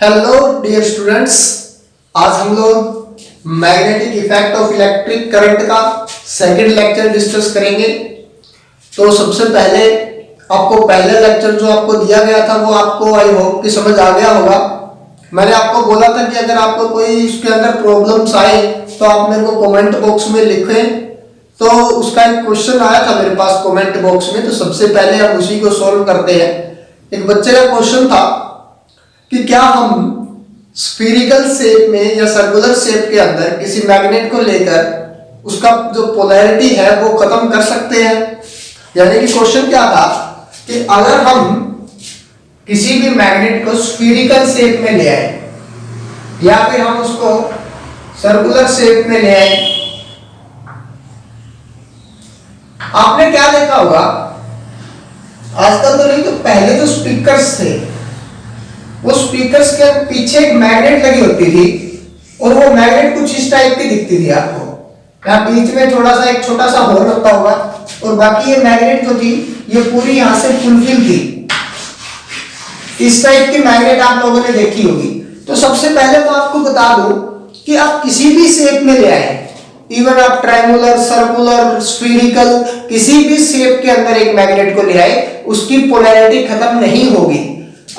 Hello dear students, आज हम लोग magnetic effect of electric current का सेकंड लेक्चर डिस्कस करेंगे। तो सबसे पहले आपको पहले लेक्चर जो आपको दिया गया था वो आपको आई होप कि समझ आ गया होगा। मैंने आपको बोला था कि अगर आपको कोई उसके अंदर प्रॉब्लम्स आए तो आप मेरे को कमेंट बॉक्स में लिखें। तो उसका एक क्वेश्चन आया था मेरे पास कमेंट बॉक्स में, तो सबसे पहले हम उसी को सॉल्व करते हैं। एक बच्चे का क्वेश्चन था कि क्या हम स्फीरिकल शेप में या सर्कुलर शेप के अंदर किसी मैग्नेट को लेकर उसका जो पोलैरिटी है वो खत्म कर सकते हैं। यानी कि क्वेश्चन क्या था कि अगर हम किसी भी मैग्नेट को स्फीरिकल शेप में ले आए या फिर हम उसको सर्कुलर शेप में ले आए। आपने क्या देखा होगा, आजकल तो नहीं तो पहले जो स्पीकर्स थे वो स्पीकर्स के पीछे एक मैग्नेट लगी होती थी और वो मैग्नेट कुछ इस टाइप की दिखती थी आपको। यहाँ बीच में थोड़ा सा एक छोटा सा होल होता होगा और बाकी ये मैग्नेट जो थी ये पूरी यहाँ से फुलफिल थी। इस टाइप की मैग्नेट आप लोगों ने देखी होगी। तो सबसे पहले तो आपको बता दूं कि आप किसी भी शेप में ले आए, इवन आप ट्रायंगुलर, सर्कुलर, स्फीरिकल, किसी भी शेप के अंदर एक मैग्नेट को ले आए, उसकी पोलैरिटी खत्म नहीं होगी।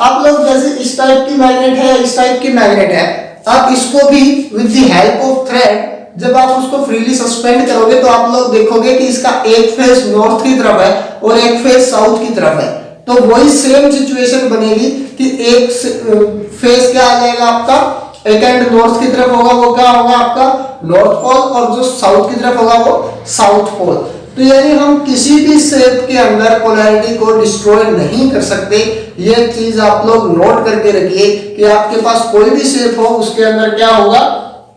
आप लोग जैसे इस टाइप की मैग्नेट है, इस टाइप की मैग्नेट है, आप इसको भी with the help of thread जब आप उसको फ्रीली सस्पेंड करोगे तो आप लोग देखोगे कि इसका एक फेस नॉर्थ की तरफ है और एक फेस साउथ की तरफ है। तो वही सेम सिचुएशन बनेगी कि एक फेस क्या आ जाएगा आपका, एक एंड नॉर्थ की तरफ होगा, वो क्या होगा आपका नॉर्थ पोल, और जो साउथ की तरफ होगा वो साउथ पोल। तो यानी हम किसी भी शेप के अंदर पोलैरिटी को डिस्ट्रॉय नहीं कर सकते। ये चीज आप लोग नोट करके रखिए कि आपके पास कोई भी शेप हो उसके अंदर क्या होगा,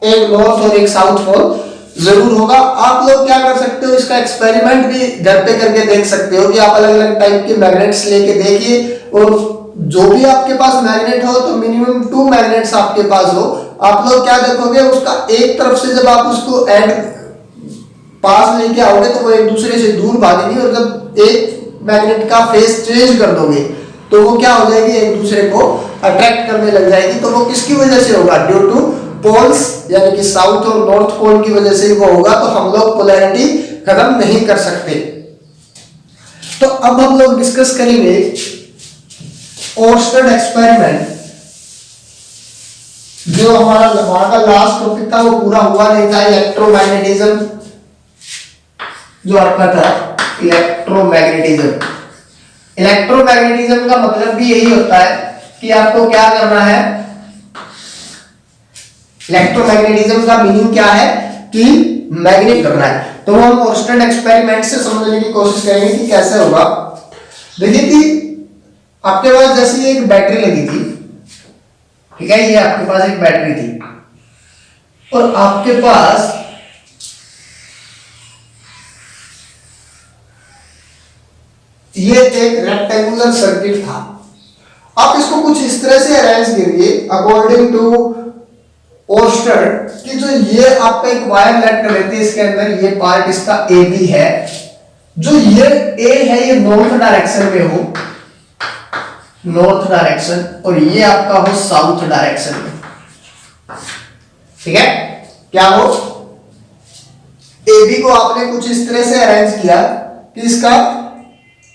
एक नॉर्थ और एक साउथ पोल जरूर होगा। आप लोग क्या कर सकते हो, इसका एक्सपेरिमेंट भी घर पे करके देख सकते हो कि आप अलग अलग टाइप के मैग्नेट्स लेके देखिए और जो भी आपके पास मैग्नेट हो तो मिनिमम 2 मैग्नेट्स आपके पास हो। आप लोग क्या देखोगे, उसका एक तरफ से जब आप उसको एंड पास लेके आओगे तो वो एक दूसरे से दूर भागेंगे और जब एक मैग्नेट का फेस चेंज कर दोगे तो वो क्या हो जाएगी, एक दूसरे को अट्रैक्ट करने लग जाएगी। तो वो किसकी वजह से होगा, ड्यू टू पोल्स, यानी कि साउथ और नॉर्थ पोल की वजह से वो होगा। तो हम लोग पोलैरिटी खत्म नहीं कर सकते। तो अब हम लोग डिस्कस करेंगे ओर्स्टेड एक्सपेरिमेंट। जो हमारा का लास्ट टॉपिक था वो पूरा हुआ नहीं था, इलेक्ट्रोमैग्नेटिज्म जो आपका था इलेक्ट्रोमैग्नेटिज्म। इलेक्ट्रोमैग्नेटिज्म का मतलब भी यही होता है कि आपको क्या करना है, इलेक्ट्रोमैग्नेटिज्म का मीनिंग क्या है कि मैग्नेट करना है। तो हम ओर्स्टेड एक्सपेरिमेंट से समझने की कोशिश करेंगे कि कैसे होगा। देखिए कि आपके पास जैसे एक बैटरी लगी थी, ठीक है, ये आपके पास एक बैटरी थी और आपके पास ये एक रेक्टेंगुलर सर्किट था। आप इसको कुछ इस तरह से अरेंज करिए अकॉर्डिंग टू ओर्स्टेड कि जो ये आपका एक वायर लट कर लेते हैं, इसके अंदर ये पार्ट इसका ए बी है, जो ये ए है ये नॉर्थ डायरेक्शन में हो, नॉर्थ डायरेक्शन, और ये आपका हो साउथ डायरेक्शन में। ठीक है, क्या हो, ए बी को आपने कुछ इस तरह से अरेंज किया कि इसका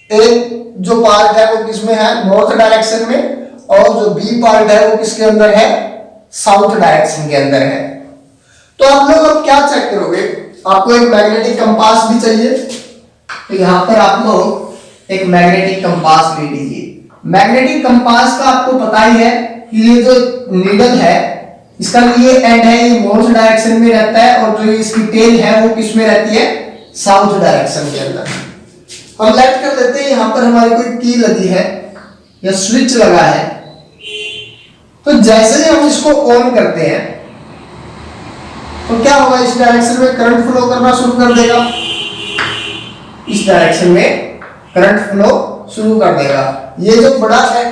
एक जो पार्ट है वो किसमें है, नॉर्थ डायरेक्शन में, और जो बी पार्ट है वो किसके अंदर है, साउथ डायरेक्शन के अंदर है। तो आप लोग अब क्या चेक करोगे, आपको एक मैग्नेटिक कंपास भी चाहिए। तो यहां पर आप लोग एक मैग्नेटिक कंपास ले लीजिए। मैग्नेटिक कंपास का आपको पता ही है कि ये जो नीडल है इसका ये एंड है ये नॉर्थ डायरेक्शन में रहता है और जो इसकी टेल है वो किस में रहती है, साउथ डायरेक्शन के अंदर। हम लेट कर देते हैं, यहां पर हमारी कोई की लगी है या स्विच लगा है। तो जैसे ही हम इसको ऑन करते हैं तो क्या होगा, इस डायरेक्शन में करंट फ्लो करना शुरू कर देगा, इस डायरेक्शन में करंट फ्लो शुरू कर देगा। ये जो बड़ा है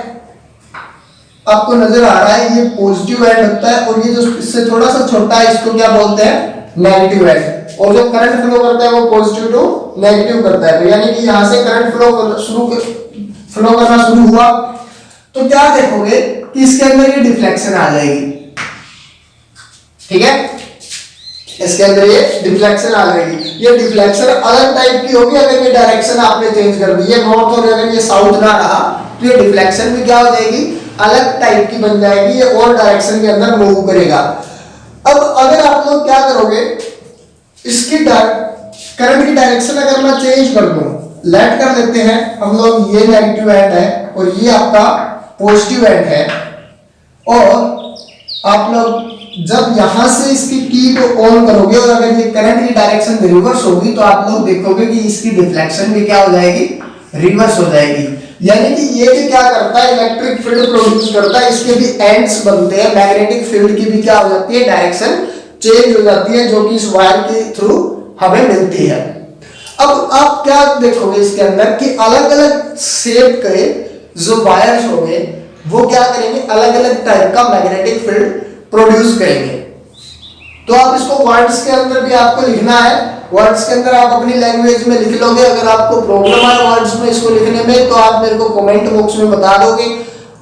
आपको नजर आ रहा है ये पॉजिटिव एंड होता है और ये जो इससे थोड़ा सा छोटा है इसको क्या बोलते हैं, नेगेटिव एंड। और जो करंट फ्लो करता है वो पॉजिटिव टू नेगेटिव करता है। तो यानी कि यहां से करंट फ्लो करना शुरू हुआ तो क्या देखोगे कि इसके अंदर ये डिफ्लेक्शन आ जाएगी। ठीक है, इसके अंदर ये डिफ्लेक्शन आ जाएगी। ये डिफ्लेक्शन अलग टाइप की होगी अगर ये डायरेक्शन आपने चेंज कर दी है नॉर्थ और अगर ये साउथ ना रहा तो ये डिफ्लेक्शन भी क्या हो जाएगी, अलग टाइप की बन जाएगी, ये और डायरेक्शन के अंदर मूव करेगा। अब अगर आप लोग क्या करोगे, इसकी करंट की डायरेक्शन अगर मैं चेंज कर दूं, लेट कर लेते हैं हम लोग, ये नेगेटिव एंड है और ये आपका पॉजिटिव एंड है, और आप लोग जब यहां से इसकी की को ऑन करोगे और अगर ये करंट की डायरेक्शन रिवर्स होगी तो आप लोग देखोगे कि इसकी डिफ्लेक्शन भी क्या हो जाएगी, रिवर्स हो जाएगी। यानी कि ये भी क्या करता है, इलेक्ट्रिक फील्ड प्रोड्यूस करता है, इसके भी एंड्स बनते हैं, मैग्नेटिक फील्ड की भी क्या हो जाती है, डायरेक्शन चेंज हो जाती है, जो कि इस वायर के थ्रू हमें मिलती है। अब आप क्या देखोगे इसके अंदर कि अलग अलग शेप के जो वायर्स होंगे वो क्या करेंगे, अलग अलग टाइप का मैग्नेटिक फील्ड प्रोड्यूस करेंगे। तो आप इसको वर्ड्स के अंदर भी आपको लिखना है, वर्ड्स के अंदर आप अपनी लैंग्वेज में लिख लोगे। अगर आपको प्रॉब्लम है वर्ड्स में इसको लिखने में तो आप मेरे को कमेंट बॉक्स में बता दोगे।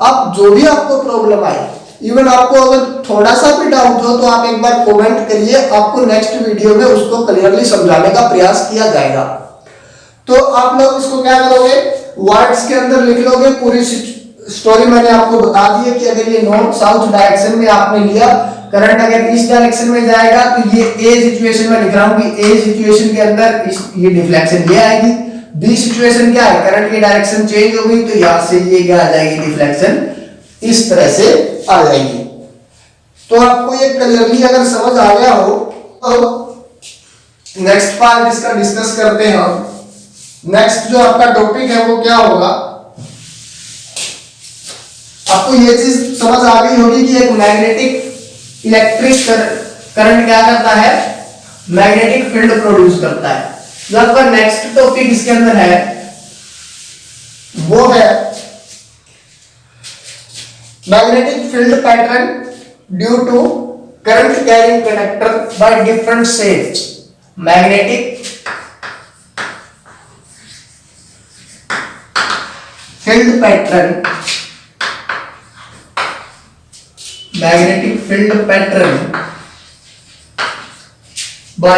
अब जो भी आपको प्रॉब्लम आए, इवन आपको अगर थोड़ा सा भी डाउट हो तो आप एक बार कमेंट करिए, आपको नेक्स्ट वीडियो में उसको क्लियरली समझाने का प्रयास किया जाएगा। तो आप लोग इसको क्या करोगे, वर्ड्स के अंदर लिख लोगे। पूरी स्टोरी मैंने आपको बता दी है कि अगर ये नॉर्थ साउथ डायरेक्शन में आपने लिया, करंट अगर इस डायरेक्शन में जाएगा तो ये ए सिचुएशन में लिख रहा हूं कि ए सिचुएशन के अंदर ये डिफ्लेक्शन ये आएगी। बी सिचुएशन क्या है, करंट की डायरेक्शन चेंज हो गई तो यहां से ये क्या आ जाएगी, डिफ्लेक्शन इस तरह से आ जाएगी। तो आपको ये क्लियरली अगर समझ आ गया हो तो नेक्स्ट पार्ट इसका डिस्कस करते हैं हम। नेक्स्ट जो आपका टॉपिक है वो क्या होगा, आपको ये चीज समझ आ गई होगी कि एक मैग्नेटिक इलेक्ट्रिक करंट क्या करता है, मैग्नेटिक फील्ड प्रोड्यूस करता है। जो आपका नेक्स्ट टॉपिक इसके अंदर है वो है magnetic field pattern due to current carrying conductor by different shapes. Magnetic field pattern, magnetic field pattern by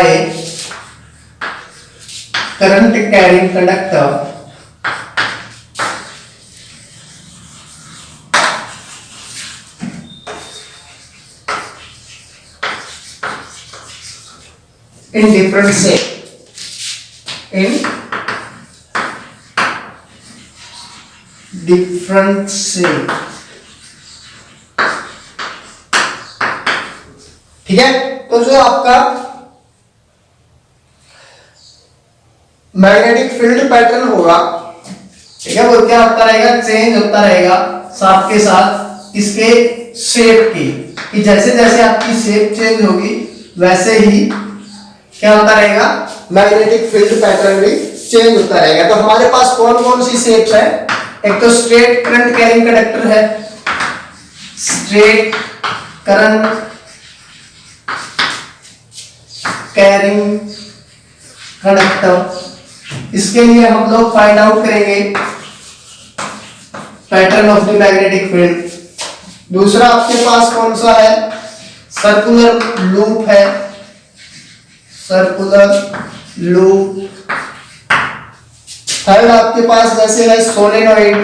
current carrying conductor in different shape, in different shape। ठीक है, तो जो आपका मैग्नेटिक फील्ड पैटर्न होगा, ठीक है, वो क्या होता रहेगा, चेंज होता रहेगा साथ के साथ इसके शेप की, कि जैसे जैसे आपकी शेप चेंज होगी वैसे ही क्या होता रहेगा, मैग्नेटिक फील्ड पैटर्न भी चेंज होता रहेगा। तो हमारे पास कौन कौन सी शेप्स है, एक तो स्ट्रेट करंट कैरिंग कंडक्टर है, स्ट्रेट करंट कैरिंग कंडक्टर। इसके लिए हम लोग फाइंड आउट करेंगे pattern of the magnetic field. दूसरा आपके पास कौन सा है, सर्कुलर लूप है, सर्कुलर लूप। थर्ड आपके पास जैसे है सोलेनॉइड।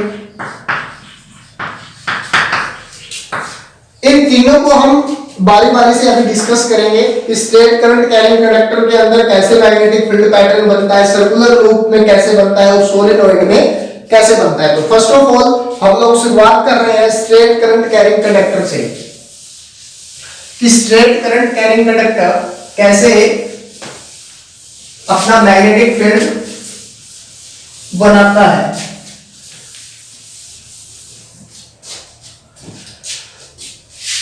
इन तीनों को हम बारी बारी से अभी डिस्कस करेंगे। स्ट्रेट करंट कैरिंग कंडक्टर के अंदर कैसे मैग्नेटिक फील्ड पैटर्न बनता है, सर्कुलर लूप में कैसे बनता है और सोलेनॉइड में कैसे बनता है। तो फर्स्ट ऑफ ऑल हम लोग शुरुआत कर रहे हैं स्ट्रेट करंट कैरिंग कंडक्टर से, कि स्ट्रेट करंट कैरिंग कंडक्टर कैसे अपना मैग्नेटिक फील्ड बनाता है।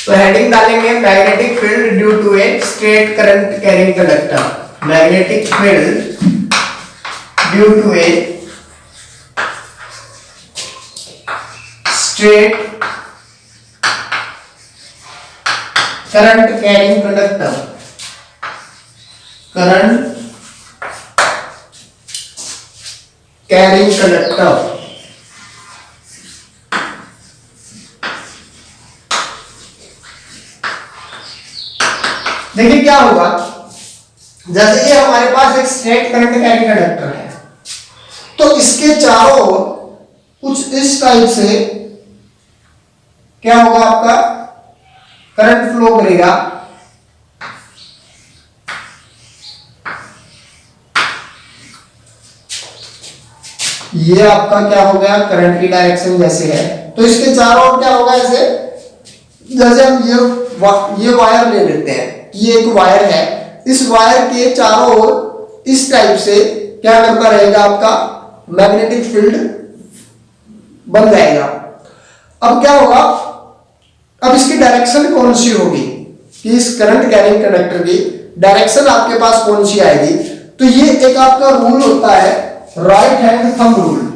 तो हेडिंग डालेंगे magnetic field due to a straight current carrying conductor. Magnetic field due to a straight current carrying conductor, current carrying conductor देखिए क्या होगा, जैसे ये हमारे पास एक स्ट्रेट करंट कैरिंग कंडक्टर है, तो इसके चारों ओर कुछ इस टाइप से क्या होगा, आपका करंट फ्लो करेगा। ये आपका क्या हो गया, करंट की डायरेक्शन जैसे है, तो इसके चारों ओर क्या होगा, ऐसे जैसे हम ये वायर ले लेते हैं, ये एक वायर है, इस वायर के चारों ओर इस टाइप से क्या करता रहेगा, आपका मैग्नेटिक फील्ड बन जाएगा। अब क्या होगा, अब इसकी डायरेक्शन कौन सी होगी, कि इस करंट कैरिंग कंडक्टर की डायरेक्शन आपके पास कौन सी आएगी, तो ये एक आपका रूल होता है राइट हैंड थंब रूल।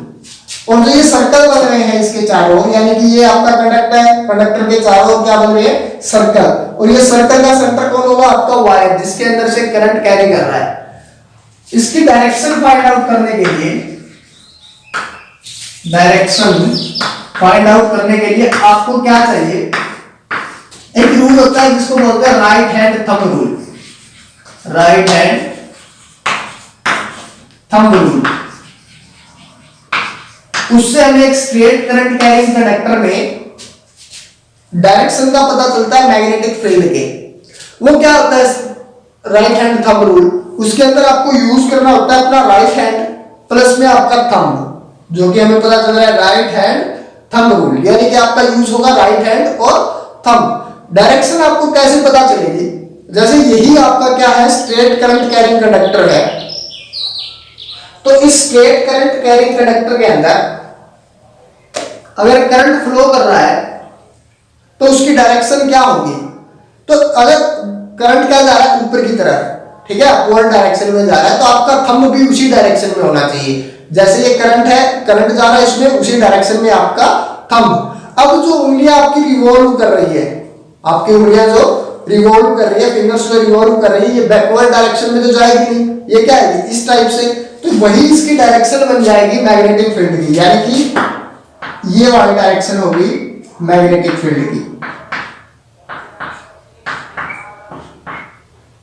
और जो ये सर्कल बन रहे हैं इसके चारों, यानी कि ये आपका कंडक्टर है, कंडक्टर के चारों क्या बन रहे हैं, सर्कल, और ये सर्कल का सेंटर कौन होगा, आपका वायर, जिसके अंदर से करंट कैरी कर रहा है। इसकी डायरेक्शन फाइंड आउट करने के लिए, डायरेक्शन फाइंड आउट करने के लिए आपको क्या चाहिए, एक रूल होता है जिसको बोलते हैं right hand thumb rule, right hand thumb rule. उससे हमें एक स्ट्रेट करंट कैरिंग कंडक्टर में डायरेक्शन का पता चलता है मैग्नेटिक फील्ड के। वो क्या होता है, राइट हैंड थंब रूल, उसके अंदर आपको यूज करना होता है अपना राइट हैंड प्लस में आपका थंब, जो कि हमें पता चल रहा है राइट हैंड थंब रूल, यानी कि आपका यूज होगा राइट हैंड और थंब। डायरेक्शन आपको कैसे पता चलेगी, जैसे यही आपका क्या है, स्ट्रेट करंट कैरिंग कंडक्टर है, तो इस स्ट्रेट करंट कैरिंग कंडक्टर के अंदर अगर करंट फ्लो कर रहा है तो उसकी डायरेक्शन क्या होगी, तो अगर करंट क्या जा रहा है, ऊपर की तरफ, ठीक है, अपवर्ड डायरेक्शन में जा रहा है, तो आपका थंब भी उसी डायरेक्शन में होना चाहिए। जैसे ये करंट है, करंट जा रहा है इसमें, उसी डायरेक्शन में आपका थंब। अब जो उंगलियां आपकी रिवॉल्व कर रही है, आपकी उंगलियां जो रिवॉल्व कर रही है, फिंगर्स जो रिवॉल्व कर रही है, ये बैकवर्ड डायरेक्शन में तो जाएगी नहीं, ये क्या आएगी, इस टाइप से, तो वही इसकी डायरेक्शन बन जाएगी मैग्नेटिक फील्ड की, यानी कि ये वाली डायरेक्शन होगी मैग्नेटिक फील्ड की।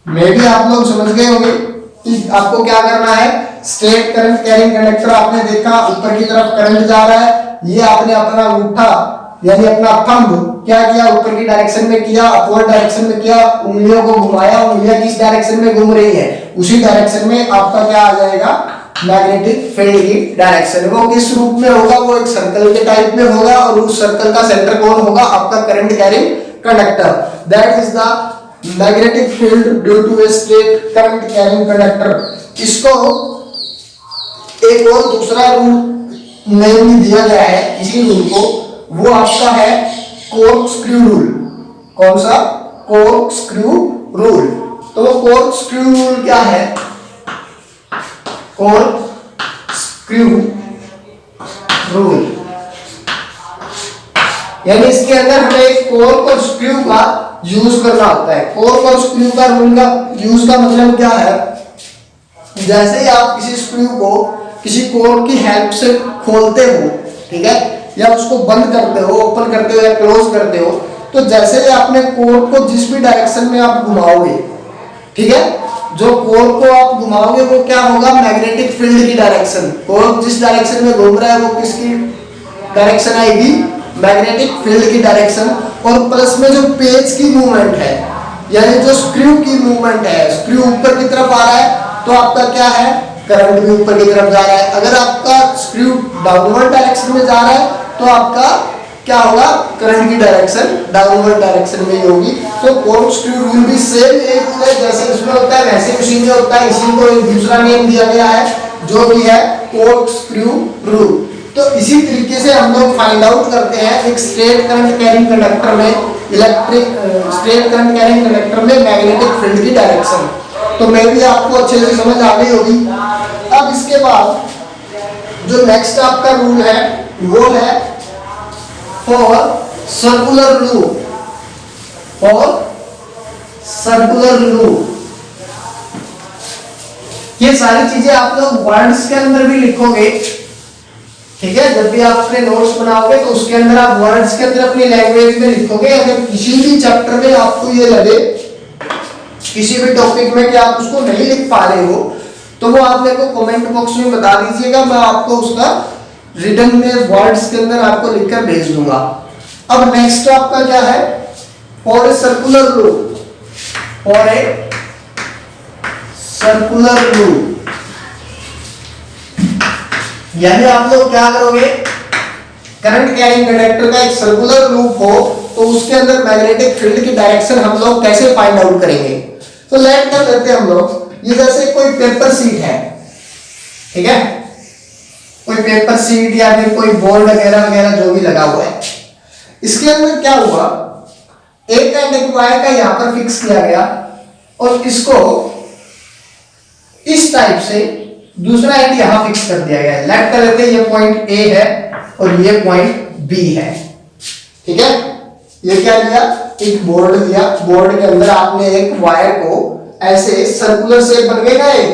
मे भी आप लोग समझ गए होंगे कि आपको क्या करना है। स्ट्रेट करंट कैरिंग कंडक्टर आपने देखा, ऊपर की तरफ करंट जा रहा है, ये आपने अपना अंगूठा यानी अपना थंब क्या किया, ऊपर की डायरेक्शन में किया, अपवर्ड डायरेक्शन में किया, उंगलियों को घुमाया, उंगलियां किस डायरेक्शन में घूम रही है, उसी डायरेक्शन में आपका क्या आ जाएगा, मैग्नेटिक फील्ड की डायरेक्शन। वो किस रूप में होगा, वो एक सर्कल के टाइप में होगा, और उस सर्कल का सेंटर कौन होगा, आपका current carrying conductor. That is the magnetic field due to a straight current carrying conductor. इसको एक और दूसरा रूल नेम दिया गया है इसी रूल को, वो आपका है कॉर्कस्क्रू रूल। कौन सा, कॉर्कस्क्रू रूल। तो कॉर्कस्क्रू रूल क्या है, कॉर्कस्क्रू रूल, यानी इसके अंदर हमें एक कॉर्क और स्क्रू का यूज करना होता है। कॉर्क और स्क्रू का रूल का यूज का मतलब क्या है, जैसे ही आप किसी स्क्रू को किसी कॉर्क की हेल्प से खोलते हो, ठीक है, या उसको बंद करते हो, ओपन करते हो या क्लोज करते हो, तो जैसे ही आपने कॉर्क को जिस भी डायरेक्शन में आप घुमाओगे, ठीक है, जो कॉर्क को आप घुमाओगे वो क्या होगा, मैग्नेटिक फील्ड की डायरेक्शन। कॉर्क जिस डायरेक्शन में घूम रहा है वो किसकी डायरेक्शन आएगी, मैग्नेटिक फील्ड की डायरेक्शन। और प्लस में जो पेज की मूवमेंट है, यानी जो स्क्रू की मूवमेंट है, स्क्रू ऊपर की तरफ आ रहा है तो आपका क्या है, करंट भी ऊपर की तरफ जा रहा है। अगर आपका स्क्रू डाउनवर्ड डायरेक्शन में जा रहा है तो आपका क्या होगा, करंट की डायरेक्शन डाउनवर्ड डायरेक्शन में ही होगी। तो कॉर्कस्क्रू रूल भी सेम एक रूल है, जैसे इसमें होता है वैसे उसी में होता है। इसी को एक दूसरा नेम दिया गया है जो भी है कॉर्कस्क्रू रूल। तो इसी तरीके से हम लोग फाइंड आउट करते हैं एक स्ट्रेट करंट कैरिंग कंडक्टर में स्ट्रेट करंट कैरिंग कंडक्टर में मैग्नेटिक फील्ड की डायरेक्शन। तो मैं भी आपको अच्छे से समझ आ गई होगी। अब इसके बाद जो नेक्स्ट आपका रूल है वो है for circular loop. For circular loop, ये सारी चीजें आप लोग वर्ड्स के अंदर भी लिखोगे, ठीक है। जब भी आप अपने नोट्स बनाओगे तो उसके अंदर आप वर्ड्स के अंदर अपनी लैंग्वेज में लिखोगे। अगर किसी भी चैप्टर में आपको ये लगे किसी भी टॉपिक में कि आप उसको नहीं लिख पा रहे हो, तो वो आप मेरे को कमेंट बॉक्स में बता दीजिएगा, मैं आपको उसका रिटन में वर्ड्स के अंदर आपको लिखकर भेज दूंगा। अब नेक्स्ट आपका क्या है, for a circular loop, for a circular loop, यानी आप लोग क्या करोगे, करंट कैरिंग कंडक्टर का एक सर्कुलर लूप हो तो उसके अंदर मैग्नेटिक फील्ड की डायरेक्शन हम लोग कैसे फाइंड आउट करेंगे। तो लेट कर लेते हैं हम लोग, ये जैसे कोई पेपर शीट है, ठीक है, कोई पेपर शीट या फिर कोई बोर्ड वगैरह वगैरह जो भी लगा हुआ है, इसके अंदर क्या हुआ, एक एंड एक वायर का यहां पर फिक्स किया गया और इसको इस टाइप से दूसरा एंड यहां फिक्स कर दिया गया है। लेट कर लेते हैं ये पॉइंट ए है और ये पॉइंट बी है, ठीक है। ये क्या लिया, एक बोर्ड लिया, बोर्ड के अंदर आपने एक वायर को ऐसे सर्कुलर शेप बन गया है,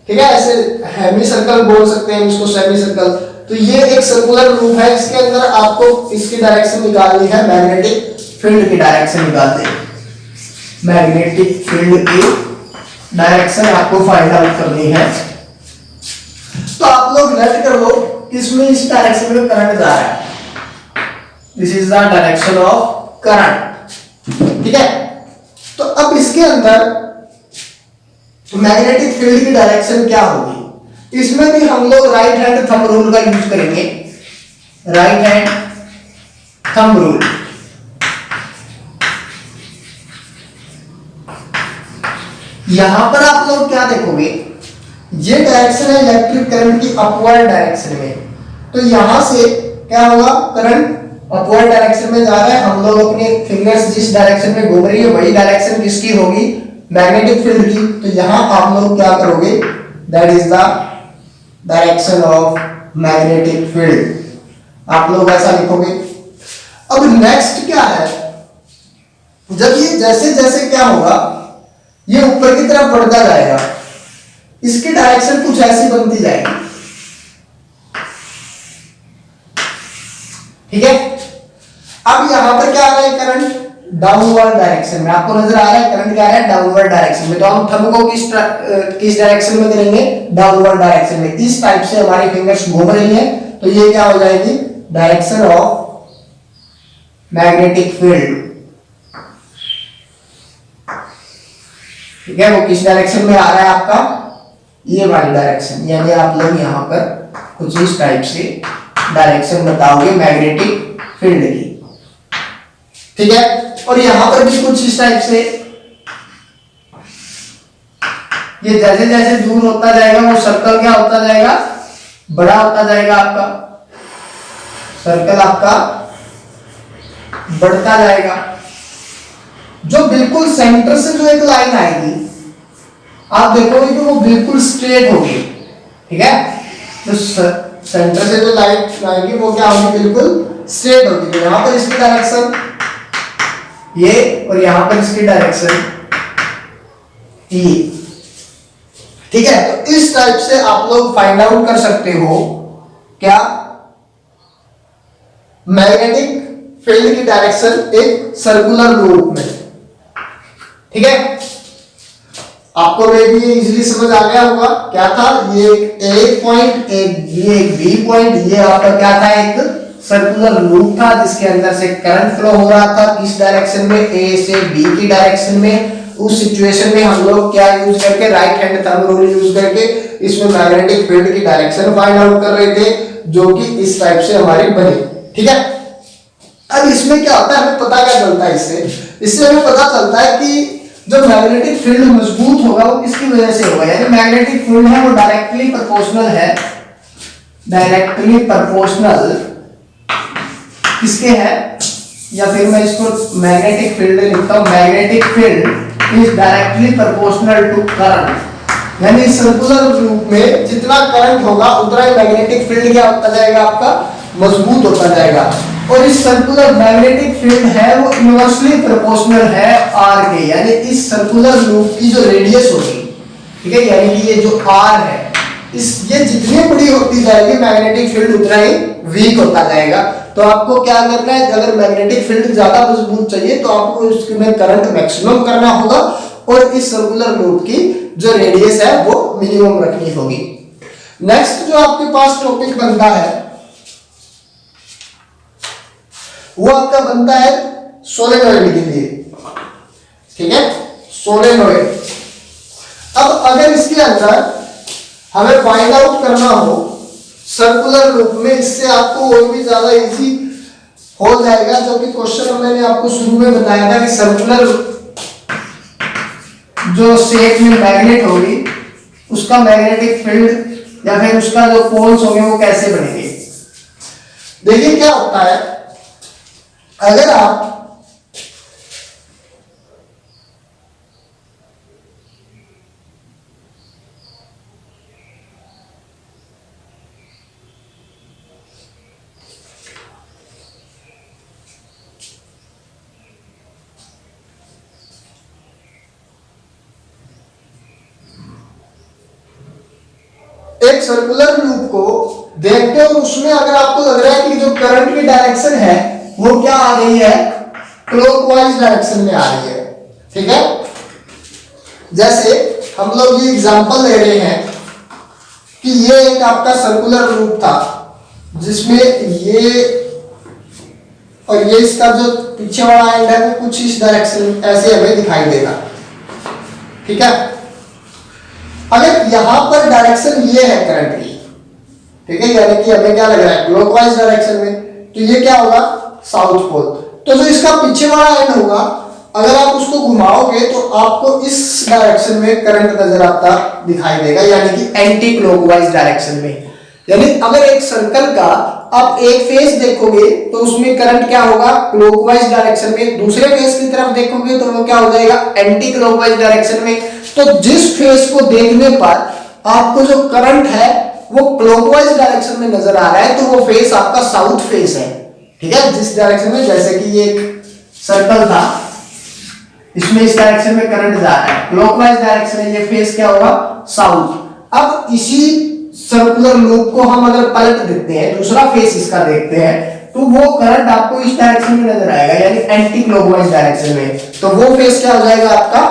ठीक है, ऐसे हेमी सर्कल बोल सकते हैं इसको, सेमी सर्कल। तो ये एक सर्कुलर लूप है, इसके अंदर आपको इसकी डायरेक्शन निकालनी है, मैग्नेटिक फील्ड की डायरेक्शन निकालनी है, मैग्नेटिक फील्ड की डायरेक्शन आपको फाइंड आउट करनी है। तो आप लोग लेट कर लो, इसमें इस डायरेक्शन में करंट जा रहा है, this is the direction of current, ठीक है। तो अब इसके अंदर मैग्नेटिक फील्ड की डायरेक्शन क्या होगी, इसमें भी हम लोग राइट हैंड थंब रूल का यूज करेंगे, राइट हैंड थंब रूल। यहां पर आप लोग क्या देखोगे, ये डायरेक्शन है इलेक्ट्रिक करंट की अपवर्ड डायरेक्शन में, तो यहां से क्या होगा, करंट अपवर्ड डायरेक्शन में जा रहा है, हम लोग अपने फिंगर्स जिस डायरेक्शन में घूम रही है वही डायरेक्शन किसकी होगी, मैग्नेटिक फील्ड की। तो यहां आप लोग क्या करोगे, that is the direction of magnetic field, आप लोग ऐसा लिखोगे। अब नेक्स्ट क्या है, जब ये जैसे जैसे क्या होगा, ये ऊपर की तरफ बढ़ता जाएगा, इसकी डायरेक्शन कुछ ऐसी बनती जाएगी, ठीक है। अब यहां पर क्या आ रहा है, करंट डाउनवर्ड डायरेक्शन में, आपको नजर आ रहा है करंट क्या है, डाउनवर्ड डायरेक्शन में। तो हम थंब को किस डायरेक्शन में करेंगे, डाउनवर्ड डायरेक्शन में। इस टाइप से हमारी फिंगर्स घूम रही हैं, तो ये क्या हो जाएगी, डायरेक्शन ऑफ मैग्नेटिक फील्ड, ठीक है। वो किस डायरेक्शन में आ रहा है आपका, ये वाली डायरेक्शन, यानी आप लोग यहां पर कुछ इस टाइप से डायरेक्शन बताओगे मैग्नेटिक फील्ड की, ठीक है। और यहां पर भी कुछ इस टाइप से, ये जैसे जैसे दूर होता जाएगा वो सर्कल क्या होता जाएगा, बड़ा होता जाएगा, आपका सर्कल आपका बढ़ता जाएगा। जो बिल्कुल सेंटर से जो एक लाइन आएगी, आप देखोगे कि वो बिल्कुल स्ट्रेट होगी, ठीक है। तो सेंटर से जो लाइन आएगी वो क्या होगी, बिल्कुल स्ट्रेट होगी। तो यहां पर इसकी डायरेक्शन ये और यहां पर इसकी डायरेक्शन ये, ठीक है। तो इस टाइप से आप लोग फाइंड आउट कर सकते हो क्या, मैग्नेटिक फील्ड की डायरेक्शन एक सर्कुलर लूप में, ठीक है। आपको मे भी इजीली समझ आ गया होगा, क्या था, ये एक पॉइंट, ये एक बी पॉइंट, ये आपका क्या था, एक सर्कुलर लूप था जिसके अंदर से करंट फ्लो हो रहा था, किस डायरेक्शन में, ए से बी की डायरेक्शन में। उस सिचुएशन में हम लोग क्या यूज करके, right hand thumb rule use करके इसमें मैग्नेटिक फील्ड की डायरेक्शन फाइंड आउट कर रहे थे, जो कि इस टाइप से हमारी बनी, ठीक है। अब इसमें क्या होता है, हमें पता क्या चलता है, इससे हमें पता चलता है कि जो मैग्नेटिक फील्ड मजबूत होगा वो किसकी वजह से होगा, यानी मैग्नेटिक फील्ड है वो डायरेक्टली प्रोपोर्शनल है, डायरेक्टली प्रोपोर्शनल किसके है, या फिर मैं इसको मैग्नेटिक फील्ड लिखता हूं, magnetic field is directly proportional to current, यानी सर्कुलर लूप में जितना करंट होगा उतना ही मैग्नेटिक फील्ड क्या होता जाएगा, आपका मजबूत होता जाएगा। और इस सर्कुलर मैग्नेटिक फील्ड है वो इनवर्सली प्रोपोर्शनल है आर के, यानी इस सर्कुलर लूप की जो रेडियस होगी, ठीक है, यानी कि ये जो आर है, ये जितनी बड़ी होती जाएगी मैग्नेटिक फील्ड उतना ही वीक होता जाएगा। तो आपको क्या करना है, अगर मैग्नेटिक फील्ड ज्यादा मजबूत चाहिए तो आपको इसमें करंट मैक्सिमम करना होगा और इस सर्कुलर लूप की जो रेडियस है वो मिनिमम रखनी होगी। नेक्स्ट जो आपके पास टॉपिक बनता है वो आपका बनता है सोलेनोइड के लिए, ठीक है, सोलेनोइड। अब अगर इसके अंदर हमें फाइंड आउट करना हो सर्कुलर लूप में, इससे आपको और भी ज्यादा इजी हो जाएगा, जो कि क्वेश्चन मैंने आपको शुरू में बताया था कि सर्कुलर जो शेप में मैग्नेट होगी उसका मैग्नेटिक फील्ड या फिर उसका जो पोल्स होंगे वो कैसे बनेंगे। देखिए क्या होता है, अगर आप एक सर्कुलर लूप को देखते हो, उसमें अगर आपको लग रहा है कि जो करंट की डायरेक्शन है वो क्या आ रही है, क्लॉकवाइज डायरेक्शन में आ रही है, ठीक है। जैसे हम लोग ये एग्जांपल ले रहे हैं कि ये एक आपका सर्कुलर लूप था जिसमें ये और ये इसका जो पीछे वाला एंड है वो कुछ इस डायरेक्शन ऐसे हमें दिखाई देगा, ठीक है। अगर यहां पर डायरेक्शन ये है करंट की, ठीक है, यानी कि हमें क्या लग रहा है क्लॉकवाइज डायरेक्शन में, तो ये क्या होगा साउथ पोल। तो जो इसका पीछे वाला एंड होगा अगर आप उसको घुमाओगे तो आपको इस डायरेक्शन में करंट नजर आता दिखाई देगा, यानी कि एंटी क्लॉकवाइज डायरेक्शन में। यानी अगर एक सर्कल का आप एक फेस देखोगे तो उसमें करंट क्या होगा क्लॉकवाइज डायरेक्शन में, दूसरे फेस की तरफ देखोगे तो वो क्या हो जाएगा एंटी क्लॉकवाइज डायरेक्शन में। तो जिस फेस को देखने पर आपको जो करंट है वो क्लॉकवाइज डायरेक्शन में नजर आ रहा है तो वो फेस आपका साउथ फेस है, ठीक है। जिस डायरेक्शन में, जैसे कि ये एक सर्कल था इसमें इस डायरेक्शन में करंट जा रहा है, क्लॉकवाइज डायरेक्शन में, ये फेस क्या होगा साउथ। अब इसी सर्कुलर लूप को हम अगर पलट देते हैं, दूसरा फेस इसका देखते हैं, तो वो करंट आपको इस डायरेक्शन में नजर आएगा, यानी एंटी क्लॉकवाइज डायरेक्शन में। तो वो फेस क्या हो जाएगा आपका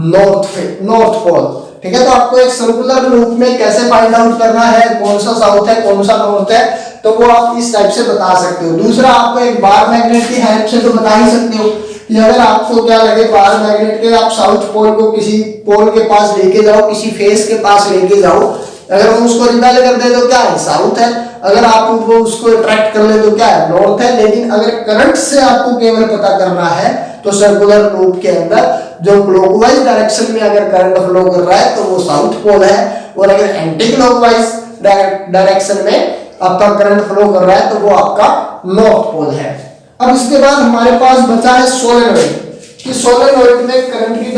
नॉर्थ पोल, ठीक है। तो आपको एक सर्कुलर लूप में कैसे फाइंड आउट करना है कौन सा साउथ है कौन सा नॉर्थ है, तो वो आप इस टाइप से बता सकते हो। दूसरा आपको एक बार मैग्नेट की हेल्प से तो बता ही सकते हो कि अगर आपको क्या लगे बार मैग्नेट के आप साउथ पोल को किसी पोल के पास लेके जाओ, किसी फेस के पास लेके जाओ, अगर हम उसको रिपेल कर दे तो क्या है साउथ है, अगर आप वो उसको अट्रैक्ट कर ले तो क्या है नॉर्थ है। लेकिन अगर करंट से आपको केवल पता करना है तो सर्कुलर लूप के अंदर जो क्लॉकवाइज डायरेक्शन में अगर करंट फ्लो कर रहा है तो वो साउथ पोल है, और अगर एंटी क्लॉकवाइज डायरेक्शन में आपका करंट फ्लो कर रहा है तो वो आपका नॉर्थ पोल है। अब इसके बाद हमारे पास बचा है सोलेनोइड, कि सोलेनोइड में करंट की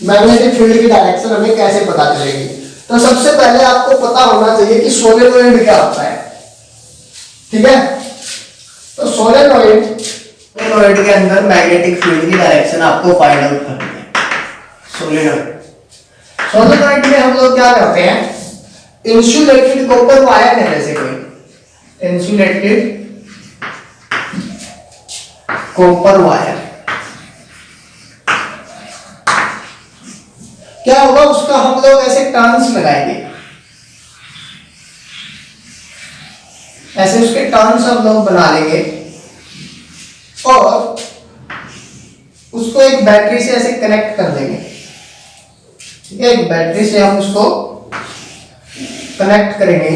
मैग्नेटिक फील्ड की डायरेक्शन हमें कैसे पता चलेगी। तो सबसे पहले आपको पता होना चाहिए कि सोलेनोइड क्या होता है, ठीक है। तो सोलेनोइड के अंदर मैग्नेटिक फील्ड की डायरेक्शन आपको फाइंड आउट करनी है। सोलेनोइड में हम लोग क्या करते हैं, इंसुलेटेड कॉपर वायर है, जैसे कोई इंसुलेटेड कॉपर वायर, क्या होगा उसका हम लोग ऐसे टर्न्स लगाएंगे, ऐसे उसके टर्न्स हम लोग बना लेंगे और उसको एक बैटरी से ऐसे कनेक्ट कर देंगे, ठीक है। एक बैटरी से हम उसको कनेक्ट करेंगे,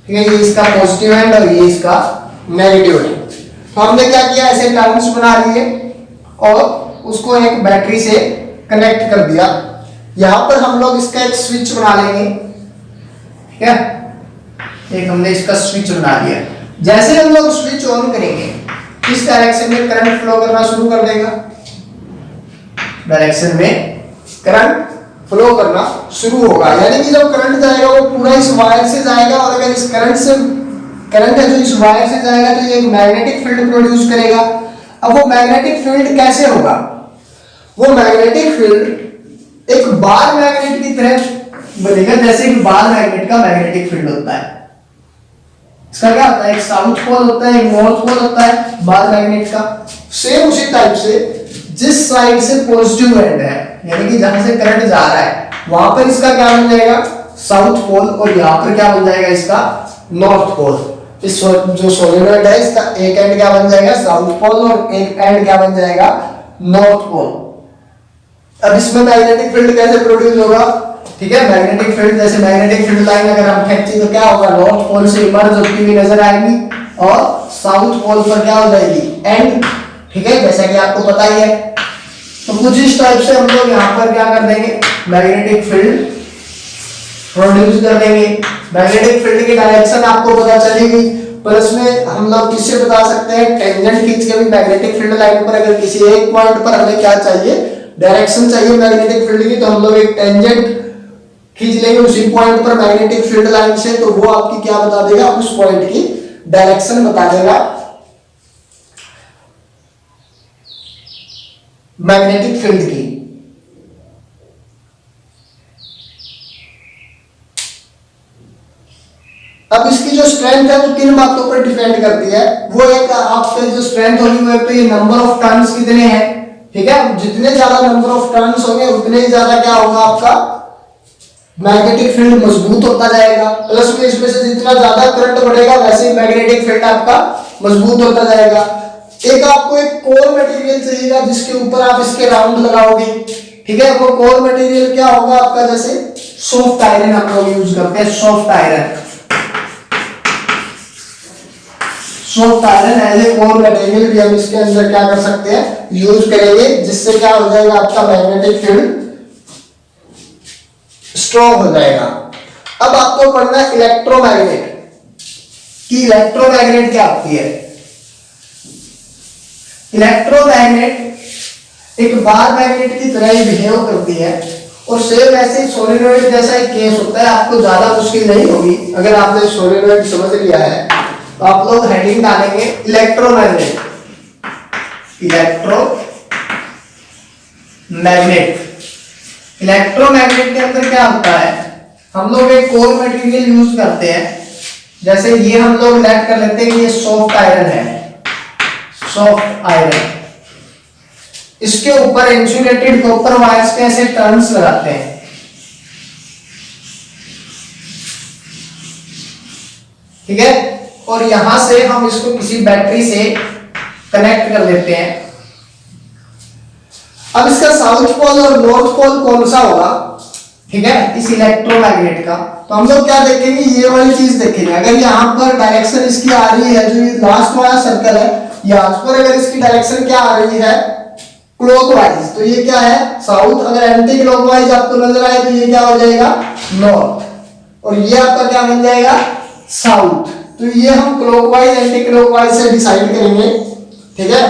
ठीक है। ये इसका पॉजिटिव एंड और ये इसका नेगेटिव एंड। तो हमने क्या किया, ऐसे टर्न्स बना लिए और उसको एक बैटरी से कनेक्ट कर दिया। यहां पर हम लोग इसका एक स्विच बना लेंगे, ठीक है। एक हमने इसका स्विच बना लिया, जैसे हम लोग स्विच ऑन करेंगे इस डायरेक्शन में करंट फ्लो करना शुरू कर देगा, डायरेक्शन में करंट फ्लो करना शुरू होगा। यानी कि जब करंट जाएगा वो पूरा इस वायर से जाएगा, और अगर इस करंट है जो इस वायर से जाएगा तो ये एक मैग्नेटिक फील्ड प्रोड्यूस करेगा। अब वो मैग्नेटिक फील्ड कैसे होगा, वो मैग्नेटिक फील्ड एक बार मैग्नेट की तरह बनेगा, जैसे कि बार मैग्नेट का मैग्नेटिक फील्ड होता है, इसका क्या होता है, एक साउथ पोल होता है, एक नॉर्थ पोल होता है बार मैग्नेट का। सेम उसी टाइप से जिस साइड से पॉजिटिव एंड है, यानी कि जहां से करंट जा रहा है, वहां पर इसका क्या बन जाएगा, साउथ पोल, और यहाँ पर क्या बन जाएगा इसका नॉर्थ पोल। इस जो सोलेनोइड है इसका एक एंड क्या बन जाएगा, साउथ पोल, और एक एंड क्या बन जाएगा, नॉर्थ पोल। अब इसमें मैग्नेटिक फील्ड कैसे प्रोड्यूस होगा, ठीक है, मैग्नेटिक फील्ड, जैसे मैग्नेटिक फील्ड लाइन अगर हम खींचे तो क्या होगा, नॉर्थ पोल से इमर्ज होती हुई नजर आएगी और साउथ पोल पर क्या हो जाएगी, एंड, ठीक है, जैसा कि आपको पता ही है। तो कुछ इस टाइप से हम लोग यहाँ पर क्या कर देंगे, मैग्नेटिक फील्ड प्रोड्यूस कर देंगे। मैग्नेटिक फील्ड की डायरेक्शन आपको पता चलेगी, प्लस में हम लोग किससे बता सकते हैं, टेंजेंट खींच के भी मैग्नेटिक फील्ड लाइन पर अगर किसी एक पॉइंट पर हमें क्या चाहिए, डायरेक्शन चाहिए मैग्नेटिक फील्ड की, तो हम लोग एक टेंजेंट खींच लेंगे उसी पॉइंट पर मैग्नेटिक फील्ड लाइन से, तो वो आपकी क्या बता देगा, उस पॉइंट की डायरेक्शन बता देगा मैग्नेटिक फील्ड की। अब इसकी जो स्ट्रेंथ है वो किन बातों पर डिपेंड करती है, वो एक आपके जो स्ट्रेंथ होगी वो एक तो ये नंबर ऑफ टर्न्स कितने हैं, ठीक है, जितने ज्यादा नंबर ऑफ टर्न्स होंगे उतने ही ज्यादा क्या होगा, आपका मैग्नेटिक फील्ड मजबूत होता जाएगा। प्लस में इसमें से जितना ज्यादा करंट बढ़ेगा वैसे ही मैग्नेटिक फील्ड आपका मजबूत होता जाएगा। एक आपको एक कोर मटेरियल चाहिएगा जिसके ऊपर आप इसके राउंड लगाओगे, ठीक है, वो कोर मटेरियल क्या होगा आपका, जैसे सॉफ्ट आयरन हम लोग यूज करते हैं, soft iron, soft iron as a core material भी हम इसके अंदर क्या कर सकते हैं, यूज करेंगे, जिससे क्या हो जाएगा, आपका मैग्नेटिक फील्ड स्ट्रॉन्ग हो जाएगा। अब आपको पढ़ना है इलेक्ट्रोमैग्नेट कि इलेक्ट्रोमैग्नेट क्या होती है। इलेक्ट्रोमैग्नेट एक बार मैग्नेट की तरह ही बिहेव करती है, और सेम ऐसे ही सोलेनोइड जैसा ही केस होता है। आपको ज्यादा मुश्किल नहीं होगी, अगर आपने सोलेनोइड समझ लिया है तो आप लोग हेडिंग डालेंगे इलेक्ट्रोमैग्नेट, इलेक्ट्रोमैग्नेट। इलेक्ट्रोमैग्नेट के अंदर क्या होता है, हम लोग एक कोर मटेरियल यूज करते हैं, जैसे ये हम लोग लेट कर लेते हैं कि ये सॉफ्ट आयरन है, सॉफ्ट आयरन, इसके ऊपर इंसुलेटेड कॉपर वायर्स के ऐसे टर्न्स लगाते हैं, ठीक है, और यहां से हम इसको किसी बैटरी से कनेक्ट कर लेते हैं। अब इसका साउथ पोल और नॉर्थ पोल कौन सा होगा, ठीक है, इस इलेक्ट्रोमैग्नेट का, तो हम लोग क्या देखेंगे, ये वाली चीज देखेंगे। अगर यहाँ पर डायरेक्शन इसकी आ रही है, जो ये लास्ट वाला सर्कल है, यहाँ पर अगर इसकी डायरेक्शन क्या आ रही है, क्लॉकवाइज, तो ये क्या है, साउथ। अगर एंटी क्लॉकवाइज आपको नजर आए तो ये क्या हो जाएगा, नॉर्थ, और ये आपका क्या बन जाएगा, साउथ। तो ये हम क्लॉकवाइज एंटी क्लॉकवाइज से डिसाइड करेंगे, ठीक है।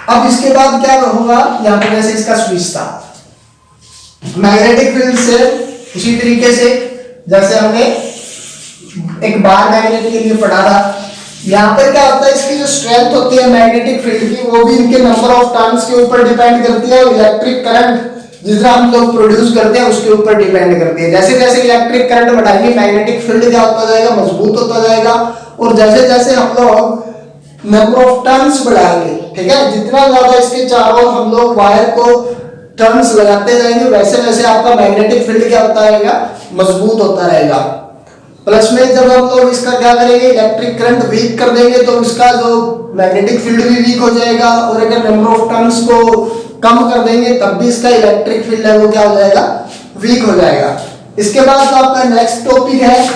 अब इसके बाद क्या होगा, यहाँ पर जैसे इसका स्विच था, मैग्नेटिक फील्ड से उसी तरीके से जैसे हमने एक बार मैग्नेट के लिए पढ़ा था, यहाँ पर क्या होता है, इसकी जो स्ट्रेंथ होती है मैग्नेटिक फील्ड की, वो भी इनके नंबर ऑफ टर्न्स के ऊपर डिपेंड करती है, और इलेक्ट्रिक करंट जितना हम लोग प्रोड्यूस करते हैं उसके ऊपर डिपेंड करती है। जैसे जैसे इलेक्ट्रिक करंट बढ़ाएंगे मैग्नेटिक फील्ड क्या होता जाएगा, मजबूत होता जाएगा, और जैसे जैसे हम लोग नंबर ऑफ टर्न्स बढ़ाएंगे, ठीक है, जितना ज्यादा इसके चारों हम लोग वायर को टर्न्स लगाते जाएंगे वैसे वैसे आपका मैग्नेटिक फील्ड क्या होता रहेगा, मजबूत होता रहेगा। प्लस में जब हम लोग इसका क्या करेंगे, इलेक्ट्रिक करंट वीक कर देंगे तो इसका जो मैग्नेटिक फील्ड भी वीक हो जाएगा, और अगर नंबर ऑफ टर्न्स को कम कर देंगे तब भी इसका इलेक्ट्रिक फील्ड है वो क्या हो जाएगा, वीक हो जाएगा। इसके बाद जो आपका नेक्स्ट टॉपिक है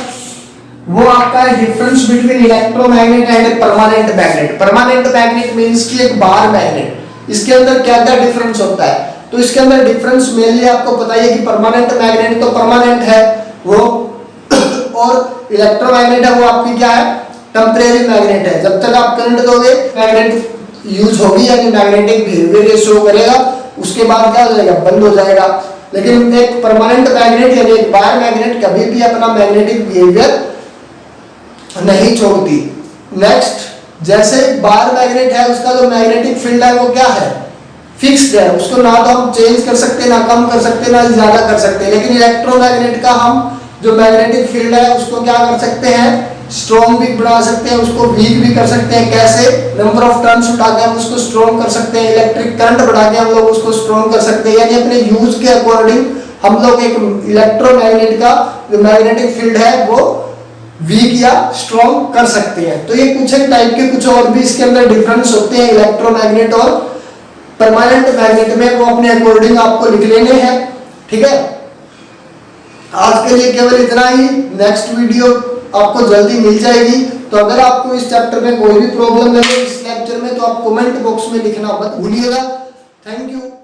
वो आपका है difference between electromagnet and permanent magnet. Permanent magnet means कि एक बार मैग्नेट, इसके अंदर क्या क्या डिफरेंस होता है, तो इसके अंदर डिफरेंस मेनली आपको पता ही है कि परमानेंट मैग्नेट तो परमानेंट है वो, और इलेक्ट्रोमैग्नेट है वो आपकी क्या है, टेम्परेरी मैग्नेट है। जब तक आप करंट दोगे मैग्नेट यूज होगी, यानी मैग्नेटिक बिहेवियर शो करेगा, उसके बाद क्या हो जाएगा, बंद हो जाएगा। लेकिन एक परमानेंट मैग्नेट यानी एक बार मैग्नेट कभी भी अपना मैग्नेटिक बिहेवियर नहीं छोड़ती। नेक्स्ट, जैसे बार मैग्नेट है उसका जो मैग्नेटिक फील्ड है वो क्या है, फिक्स्ड है, उसको ना तो हम चेंज कर सकते, ना कम कर सकते, ना ज्यादा कर सकते। लेकिन इलेक्ट्रोमैग्नेट का हम जो मैग्नेटिक फील्ड है उसको क्या कर सकते हैं, स्ट्रॉन्ग भी बना सकते हैं, उसको वीक भी कर सकते हैं। कैसे? नंबर ऑफ टर्न्स उठा के हम उसको स्ट्रॉन्ग कर सकते हैं, इलेक्ट्रिक करंट बढ़ा के हम लोग उसको स्ट्रॉन्ग कर सकते हैं। यानी अपने यूज के अकॉर्डिंग हम लोग एक इलेक्ट्रोमैग्नेट का जो मैग्नेटिक फील्ड है वो वीक या स्ट्रॉन्ग कर सकते हैं। तो ये कुछ एक टाइप के कुछ और भी इसके अंदर डिफरेंस होते हैं इलेक्ट्रोमैग्नेट और परमानेंट मैग्नेट में, वो अपने अकॉर्डिंग आपको लिख लेने हैं। ठीक है, आज के लिए केवल इतना ही। नेक्स्ट वीडियो आपको जल्दी मिल जाएगी। तो अगर आपको इस चैप्टर में कोई भी प्रॉब्लम लगे इस लेक्चर में, तो आप कमेंट बॉक्स में लिखना मत भूलिएगा। Thank you.